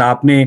آپ نے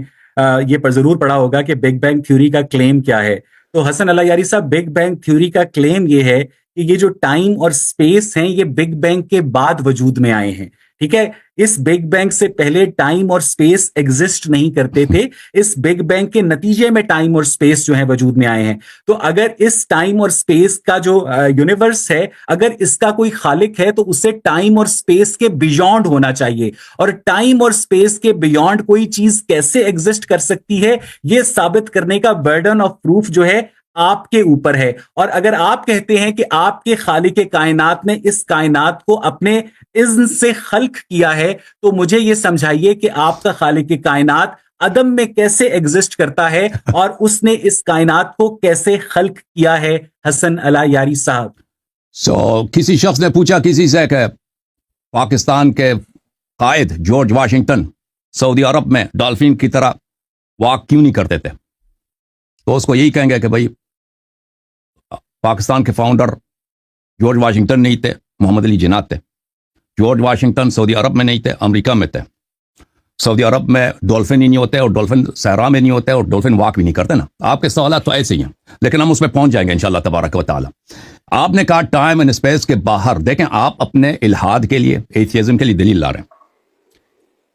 یہ پر ضرور پڑھا ہوگا کہ بگ بینگ تھیوری کا کلیم کیا ہے. تو حسن اللہ یاری صاحب، بگ بینگ تھیوری کا کلیم یہ ہے کہ یہ جو ٹائم اور سپیس ہیں یہ بگ بینگ کے بعد وجود میں آئے ہیں. ٹھیک ہے، اس بگ بینگ سے پہلے ٹائم اور سپیس ایگزسٹ نہیں کرتے تھے. اس بگ بینگ کے نتیجے میں ٹائم اور سپیس جو ہے وجود میں آئے ہیں. تو اگر اس ٹائم اور سپیس کا جو یونیورس ہے، اگر اس کا کوئی خالق ہے تو اسے ٹائم اور سپیس کے بیونڈ ہونا چاہیے. اور ٹائم اور سپیس کے بیونڈ کوئی چیز کیسے ایگزسٹ کر سکتی ہے، یہ ثابت کرنے کا برڈن آف پروف جو ہے آپ کے اوپر ہے. اور اگر آپ کہتے ہیں کہ آپ کے خالق کائنات نے اس کائنات کو اپنے اذن سے خلق کیا ہے، تو مجھے یہ سمجھائیے کہ آپ کا خالق کائنات عدم میں کیسے ایگزسٹ کرتا ہے اور اس نے اس کائنات کو کیسے خلق کیا ہے حسن علی یاری صاحب. کسی شخص نے پوچھا کسی سے کہ پاکستان کے قائد جارج واشنگٹن سعودی عرب میں ڈالفین کی طرح واک کیوں نہیں کرتے تھے؟ تو اس کو یہی کہیں گے کہ بھائی پاکستان کے فاؤنڈر جارج واشنگٹن نہیں تھے، محمد علی جناح تھے. جارج واشنگٹن سعودی عرب میں نہیں تھے، امریکہ میں تھے. سعودی عرب میں ڈولفن ہی نہیں ہوتے اور ڈولفن صحرا میں نہیں ہوتے اور ڈولفن واک بھی نہیں کرتے نا. آپ کے سوالات تو ایسے ہی ہیں، لیکن ہم اس میں پہنچ جائیں گے انشاءاللہ تبارک و تعالی. آپ نے کہا ٹائم اینڈ اسپیس کے باہر، دیکھیں آپ اپنے الحاد کے لیے، ایتھیزم کے لیے دلیل لا رہے ہیں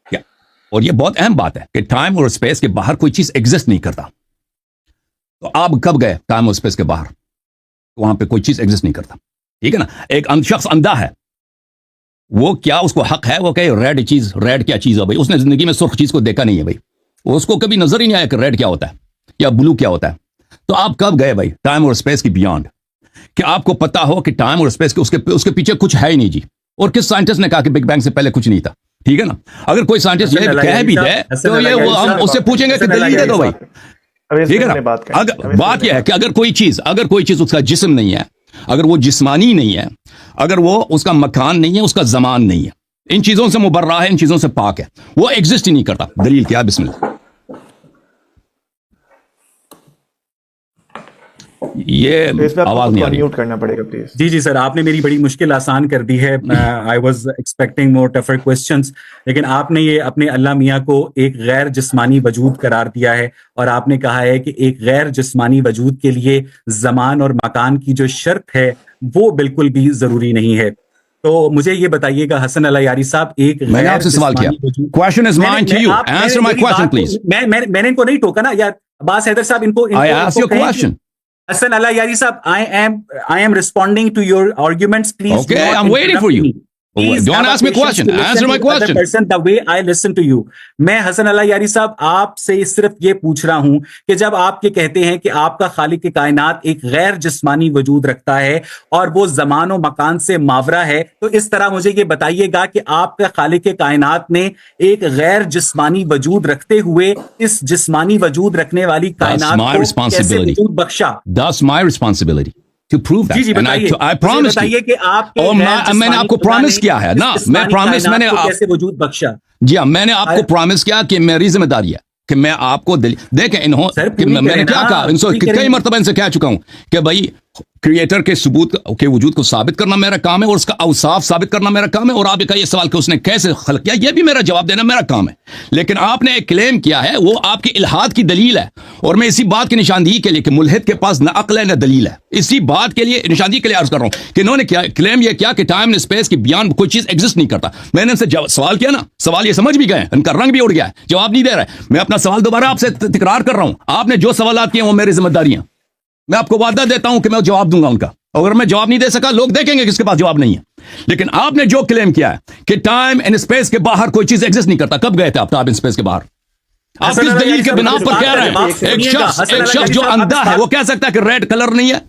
کیا؟ اور یہ بہت اہم بات ہے کہ ٹائم اور اسپیس کے باہر کوئی چیز ایگزسٹ نہیں کرتا. تو آپ کب گئے ٹائم اور اسپیس کے باہر؟ وہاں پہ کوئی چیز ایگزسٹ نہیں کرتا. ٹھیک ہے نا. ایک شخص اندھا ہے، وہ کیا اس کو حق ہے وہ کہ ریڈ کیا چیز ہے؟ بھائی اس نے زندگی میں سرخ چیز کو دیکھا نہیں ہے. بھائی اس کو کبھی نظر ہی نہیں آیا کہ ریڈ کیا ہوتا ہے یا بلو کیا ہوتا ہے. تو آپ کب گئے بھائی ٹائم اور اسپیس کی بیانڈ، کہ آپ کو پتا ہو کہ ٹائم اور اسپیس کے اس کے پیچھے کچھ ہے ہی نہیں جی. اور کس سائنٹسٹ نے کہا کہ بگ بینگ سے پہلے کچھ نہیں تھا؟ ٹھیک ہے نا. اگر کوئی سائنٹسٹ یہ کہہ بھی دے تو یہ وہ ہم اس سے پوچھیں گے کہ دلیل دے دو بھائی. ٹھیک ہے نا. بات یہ ہے کہ اگر کوئی چیز اس کا جسم نہیں ہے، اگر وہ جسمانی نہیں ہے، اگر وہ اس کا مکان نہیں ہے، اس کا زمان نہیں ہے، ان چیزوں سے مبرہ ہے، ان چیزوں سے پاک ہے، وہ ایگزسٹ ہی نہیں کرتا. دلیل کیا؟ بسم اللہ. یہ آواز نہیں آ رہی. میوٹ کرنا پڑے گا پلیز. جی سر، آپ نے میری بڑی مشکل آسان کر دی ہے. I was expecting more tougher questions, لیکن آپ نے یہ اپنے اللہ میاں کو ایک غیر جسمانی وجود قرار دیا ہے، اور آپ نے کہا ہے کہ ایک غیر جسمانی وجود کے لیے زمان اور مکان کی جو شرط ہے وہ بالکل بھی ضروری نہیں ہے. تو مجھے یہ بتائیے گا حسن علی یاری صاحب، ایک میں نے آپ سے سوال کیا. Question is mine to you. Answer my question please. میں نے ان کو نہیں ٹوکا نا یار. عباس حیدر صاحب، ان کو I asked you a question. Hasan Ali یاری صاحب, I am responding to your arguments. Please. Okay, I'm waiting for you. Don't ask me a question. Answer my question. Person, the way I listen to you. میں حسن علی یاری صاحب آپ سے صرف یہ پوچھ رہا ہوں کہ جب آپ یہ کہتے ہیں کہ آپ کا خالق کائنات ایک غیر جسمانی وجود رکھتا ہے اور وہ زمان و مکان سے ماورا ہے, تو اس طرح مجھے یہ بتائیے گا کہ آپ کا خالق کائنات نے ایک غیر جسمانی وجود رکھتے ہوئے اس جسمانی وجود رکھنے والی کائنات کو کیسے وجود بخشا؟ That's my responsibility to prove that. جی بتائیے. I promise you. کہ آپ میں نے آپ کو پرومس کیا ہے نا, میں نے کیسے وجود بخشا. جی ہاں, میں نے آپ کو پرومس کیا کہ میری ذمہ داری ہے کہ میں آپ کو دیکھیں میں نے کیا کہا, ان سے کئی مرتبہ ان سے کہہ چکا ہوں کہ بھائی کریٹر کے ثبوت کے وجود کو ثابت کرنا میرا کام ہے اور اس کا اوصاف ثابت کرنا میرا کام ہے, اور آپ کا یہ سوال کہ اس نے کیسے خلق کیا یہ بھی میرا جواب دینا میرا کام ہے. لیکن آپ نے ایک کلیم کیا ہے وہ آپ کی الحاد کی دلیل ہے, اور میں اسی بات کی نشاندہی کے لیے کہ ملحد کے پاس نہ عقل ہے نہ دلیل ہے, اسی بات کے لیے نشاندہی کے لیے عرض کر رہا ہوں کہ انہوں نے کیا کلیم یہ کیا کہ ٹائم اینڈ اسپیس کی بیان کوئی چیز ایگزسٹ نہیں کرتا. میں نے ان سے سوال کیا نا, سوال یہ سمجھ بھی گئے, ان کا رنگ بھی اڑ گیا ہے, جواب نہیں دے رہے. میں اپنا سوال دوبارہ آپ سے تکرار کر رہا ہوں, آپ نے جو سوالات کیے وہ میری ذمہ داری ہیں. میں آپ کو وعدہ دیتا ہوں کہ میں جواب دوں گا ان کا, اگر میں جواب نہیں دے سکا لوگ دیکھیں گے کس کے پاس جواب نہیں ہے. لیکن آپ نے جو کلیم کیا ہے کہ ٹائم اینڈ اسپیس کے باہر کوئی چیز ایگزسٹ نہیں کرتا, کب گئے تھے آپ ٹائم اینڈ اسپیس کے باہر؟ آپ کس دلیل کے بنا پر کہہ رہے ہیں؟ ایک شخص جو اندھا ہے وہ کہہ سکتا ہے کہ ریڈ کلر نہیں ہے؟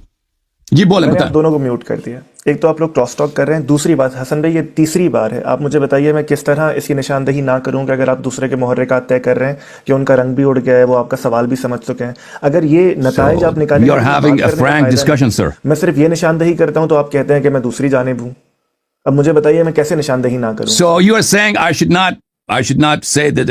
جی بولیں, بتائیں. دونوں کو میوٹ کر دیا. ایک تو آپ لوگ کراس ٹاک کر رہے ہیں, دوسری بات حسن بھائی یہ تیسری بار ہے, آپ مجھے بتائیے میں کس طرح اس کی نشاندہی نہ کروں کہ اگر آپ دوسرے کے محرکات طے کر رہے ہیں کہ ان کا رنگ بھی اڑ گیا ہے, وہ آپ کا سوال بھی سمجھ چکے ہیں, اگر یہ نتائج آپ نکالیں میں صرف یہ نشاندہی کرتا ہوں تو آپ کہتے ہیں کہ میں دوسری جانب ہوں. اب مجھے بتائیے میں کیسے نشاندہی نہ کروں؟ So you are saying I should not I should not say that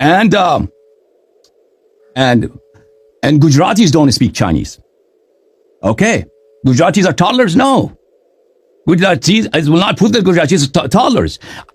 and Gujaratis don't speak Chinese. Okay, Gujaratis are toddlers. No, Gujaratis, I will not put the Gujaratis as toddlers.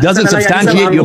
doesn't substantiate your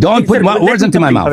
Don't put words into my mouth.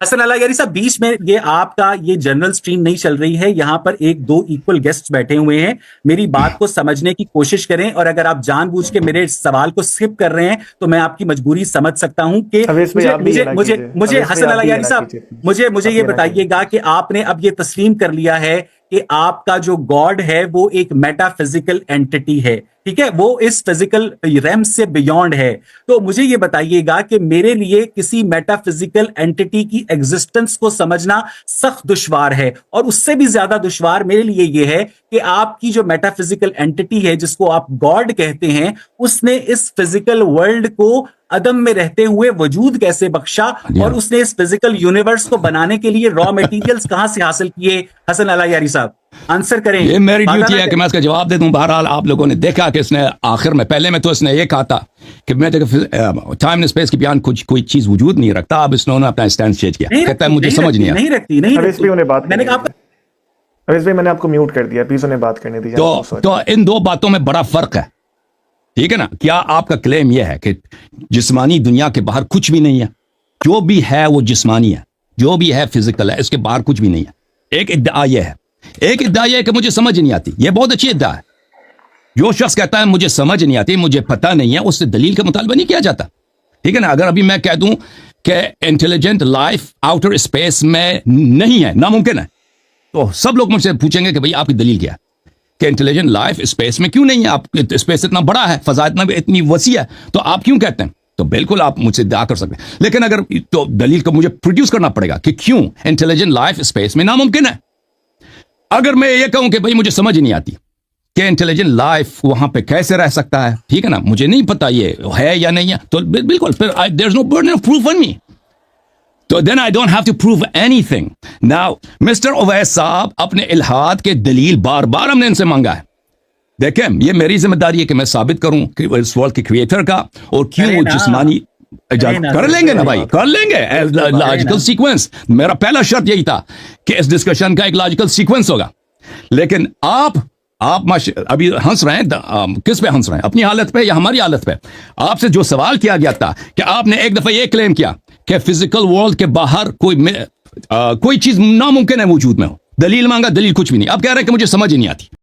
حسن اللہ یاری صاحب بیچ میں یہ آپ کا یہ general stream نہیں چل رہی ہے, یہاں پر ایک دو ایکول گیسٹ بیٹھے ہوئے ہیں, میری بات کو سمجھنے کی کوشش کریں, اور اگر آپ جان بوجھ کے میرے سوال کو سکپ کر رہے ہیں تو میں آپ کی مجبوری سمجھ سکتا ہوں کہ مجھے حسن اللہ یاری صاحب مجھے یہ بتائیے گا کہ آپ نے اب یہ تسلیم کر لیا ہے کہ آپ کا جو گاڈ ہے وہ ایک میٹا فزیکل اینٹی ہے, ٹھیک ہے, وہ اس فزیکل ریم سے بیونڈ ہے, تو مجھے یہ بتائیے گا کہ میرے لیے کسی میٹا فزیکل اینٹی کی ایگزسٹنس کو سمجھنا سخت دشوار ہے, اور اس سے بھی زیادہ دشوار میرے لیے یہ ہے کہ آپ کی جو میٹا فزیکل اینٹی ہے جس کو آپ گاڈ کہتے ہیں, اس نے اس فزیکل ورلڈ کو عدم میں رہتے ہوئے وجود کیسے بخشا, اور اس نے اس فزیکل یونیورس کو بنانے کے لیے را میٹیریلز کہاں سے حاصل کیے؟ حسن اللہ یاری صاحب آنسر کریں. یہ میری ڈیوٹی ہے کہ میں اس کا جواب دے دوں. بہرحال آپ لوگوں نے دیکھا کہ اس نے آخر میں, پہلے میں تو اس نے یہ کہا تھا کہ میں ٹائم اسپیس کے بیان کچھ کوئی چیز وجود نہیں رکھتا, اب اس نے اپنا اسٹینڈ چینج کیا, کہتا ہے مجھے سمجھ نہیں رکھتی. میں نے آپ کو میوٹ کر دیا, پلیز انہیں بات کرنے دیجیے. تو ان دو باتوں میں بڑا فرق ہے, ٹھیک ہے نا. کیا آپ کا کلیم یہ ہے کہ جسمانی دنیا کے باہر کچھ بھی نہیں ہے, جو بھی ہے وہ جسمانی ہے, جو بھی ہے فزیکل ہے, اس کے باہر کچھ بھی نہیں ہے. ایک ادعا یہ ہے, ایک ادعا یہ ہے کہ مجھے سمجھ نہیں آتی. یہ بہت اچھی ادعا ہے. جو شخص کہتا ہے مجھے سمجھ نہیں آتی, مجھے پتہ نہیں ہے, اس سے دلیل کا مطالبہ نہیں کیا جاتا, ٹھیک ہے نا. اگر ابھی میں کہہ دوں کہ انٹیلیجنٹ لائف آؤٹر اسپیس میں نہیں ہے, ناممکن ہے, تو سب لوگ مجھ سے پوچھیں گے کہ بھئی آپ کی دلیل کیا ہے کہ انٹیلیجنٹ لائف اسپیس میں کیوں نہیں ہے؟ آپ اسپیس اتنا بڑا ہے, فضا اتنی وسیع ہے, تو آپ کیوں کہتے ہیں؟ تو بالکل آپ مجھ سے ادعا کر سکتے ہیں, لیکن اگر تو دلیل کو مجھے پروڈیوس کرنا پڑے گا کہ کیوں انٹیلیجنٹ لائف اسپیس میں ناممکن ہے. اگر میں یہ کہوں کہ بھئی مجھے سمجھ نہیں آتی کہ انٹیلیجنٹ لائف وہاں پہ کیسے رہ سکتا ہے, ٹھیک ہے نا, مجھے نہیں پتا یہ ہے یا نہیں ہے, تو بالکل پھر there is no burden of proof on me. تو then I don't have to prove anything. Now, Mr. Owais صاحب اپنے الہاد کے دلیل بار بار ہم نے ان سے مانگا ہے. دیکھیں, یہ میری ذمہ داری ہے کہ میں ثابت کروں کہ اس ورلڈ کے کریٹر کا, اور کیوں وہ جسمانی کر لیں گے نا بھائی, کر لیں گے لاجیکل سیکوینس. میرا پہلا شرط یہی تھا کہ اس ڈسکشن کا ایک لاجیکل سیکوینس ہوگا. لیکن آپ ابھی ہنس رہے ہیں, کس پہ ہنس رہے ہیں, اپنی حالت پہ یا ہماری حالت پہ؟ آپ سے جو سوال کیا گیا تھا کہ آپ نے ایک دفعہ یہ کلیم کیا کہ فزیکل ورلڈ کے باہر کوئی چیز ناممکن ہے وجود میں ہو, دلیل مانگا, دلیل کچھ بھی نہیں. اب کہہ رہے ہیں کہ مجھے سمجھ ہی نہیں آتی.